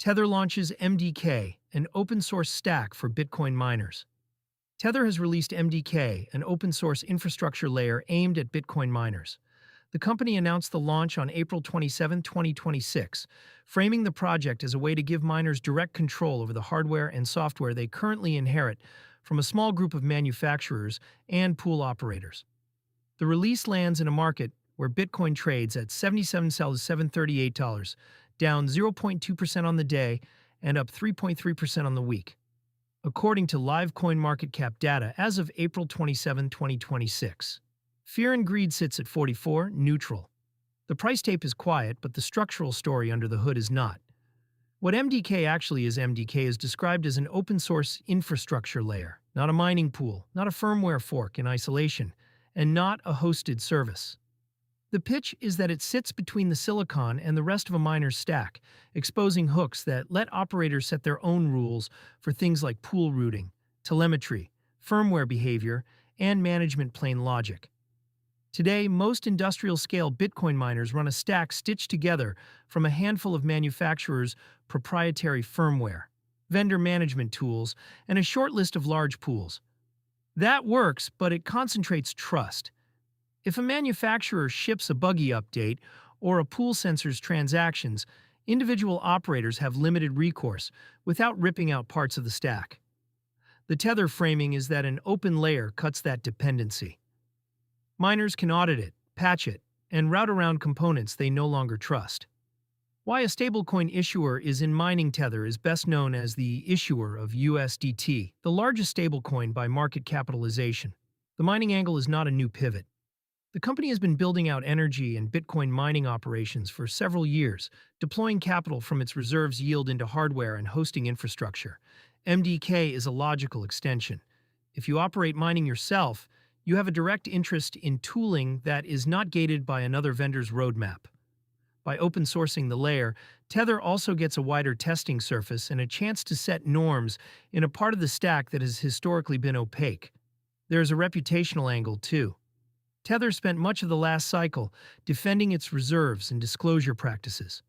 Tether launches MDK, an open-source stack for Bitcoin miners. Tether has released MDK, an open-source infrastructure layer aimed at Bitcoin miners. The company announced the launch on April 27, 2026, framing the project as a way to give miners direct control over the hardware and software they currently inherit from a small group of manufacturers and pool operators. The release lands in a market where Bitcoin trades at $77.738, down 0.2% on the day and up 3.3% on the week, according to live CoinMarketCap data as of April 27, 2026. Fear and greed sits at 44, neutral. The price tape is quiet, but the structural story under the hood is not. What MDK actually is, MDK is described as an open-source infrastructure layer, not a mining pool, not a firmware fork in isolation, and not a hosted service. The pitch is that it sits between the silicon and the rest of a miner's stack, exposing hooks that let operators set their own rules for things like pool routing, telemetry, firmware behavior, and management plane logic. Today, most industrial-scale Bitcoin miners run a stack stitched together from a handful of manufacturers' proprietary firmware, vendor management tools, and a short list of large pools. That works, but it concentrates trust. If a manufacturer ships a buggy update or a pool censors transactions, individual operators have limited recourse without ripping out parts of the stack. The Tether framing is that an open layer cuts that dependency. Miners can audit it, patch it, and route around components they no longer trust. Why a stablecoin issuer is in mining. Tether is best known as the issuer of USDT, the largest stablecoin by market capitalization. The mining angle is not a new pivot. The company has been building out energy and Bitcoin mining operations for several years, deploying capital from its reserves yield into hardware and hosting infrastructure. MDK is a logical extension. If you operate mining yourself, you have a direct interest in tooling that is not gated by another vendor's roadmap. By open sourcing the layer, Tether also gets a wider testing surface and a chance to set norms in a part of the stack that has historically been opaque. There is a reputational angle, too. Tether spent much of the last cycle defending its reserves and disclosure practices,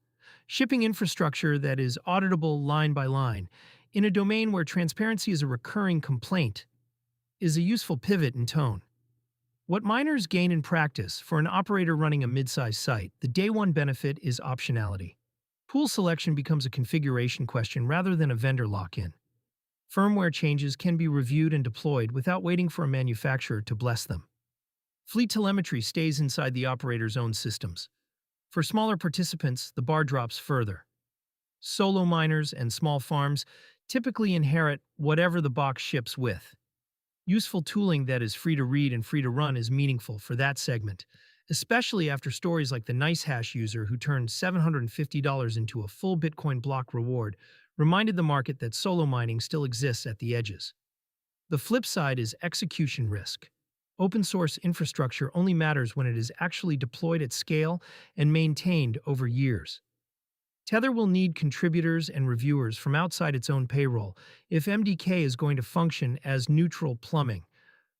shipping infrastructure that is auditable line by line, in a domain where transparency is a recurring complaint, is a useful pivot in tone. What miners gain in practice for an operator running a mid-sized site, the day one benefit is optionality. Pool selection becomes a configuration question rather than a vendor lock-in. Firmware changes can be reviewed and deployed without waiting for a manufacturer to bless them. Fleet telemetry stays inside the operator's own systems. For smaller participants, the bar drops further. Solo miners and small farms typically inherit whatever the box ships with. Useful tooling that is free to read and free to run is meaningful for that segment, especially after stories like the NiceHash user who turned $750 into a full Bitcoin block reward reminded the market that solo mining still exists at the edges. The flip side is execution risk. Open-source infrastructure only matters when it is actually deployed at scale and maintained over years. Tether will need contributors and reviewers from outside its own payroll if MDK is going to function as neutral plumbing,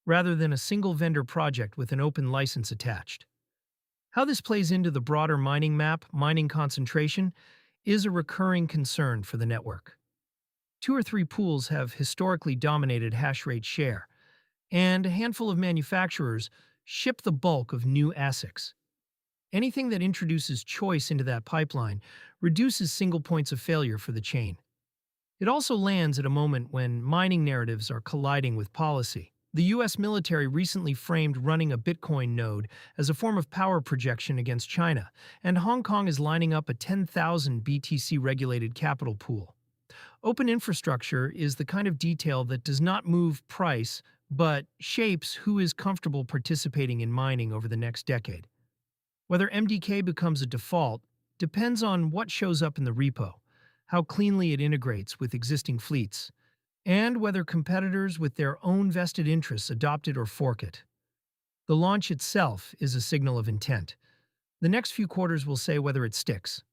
rather than a single vendor project with an open license attached. How this plays into the broader mining map, mining concentration, is a recurring concern for the network. 2 or 3 pools have historically dominated hash rate share, and a handful of manufacturers ship the bulk of new ASICs. Anything that introduces choice into that pipeline reduces single points of failure for the chain. It also lands at a moment when mining narratives are colliding with policy. The US military recently framed running a Bitcoin node as a form of power projection against China, and Hong Kong is lining up a 10,000 BTC-regulated capital pool. Open infrastructure is the kind of detail that does not move price, but shapes who is comfortable participating in mining over the next decade. Whether MDK becomes a default depends on what shows up in the repo, how cleanly it integrates with existing fleets, and whether competitors with their own vested interests adopt it or fork it. The launch itself is a signal of intent. The next few quarters will say whether it sticks.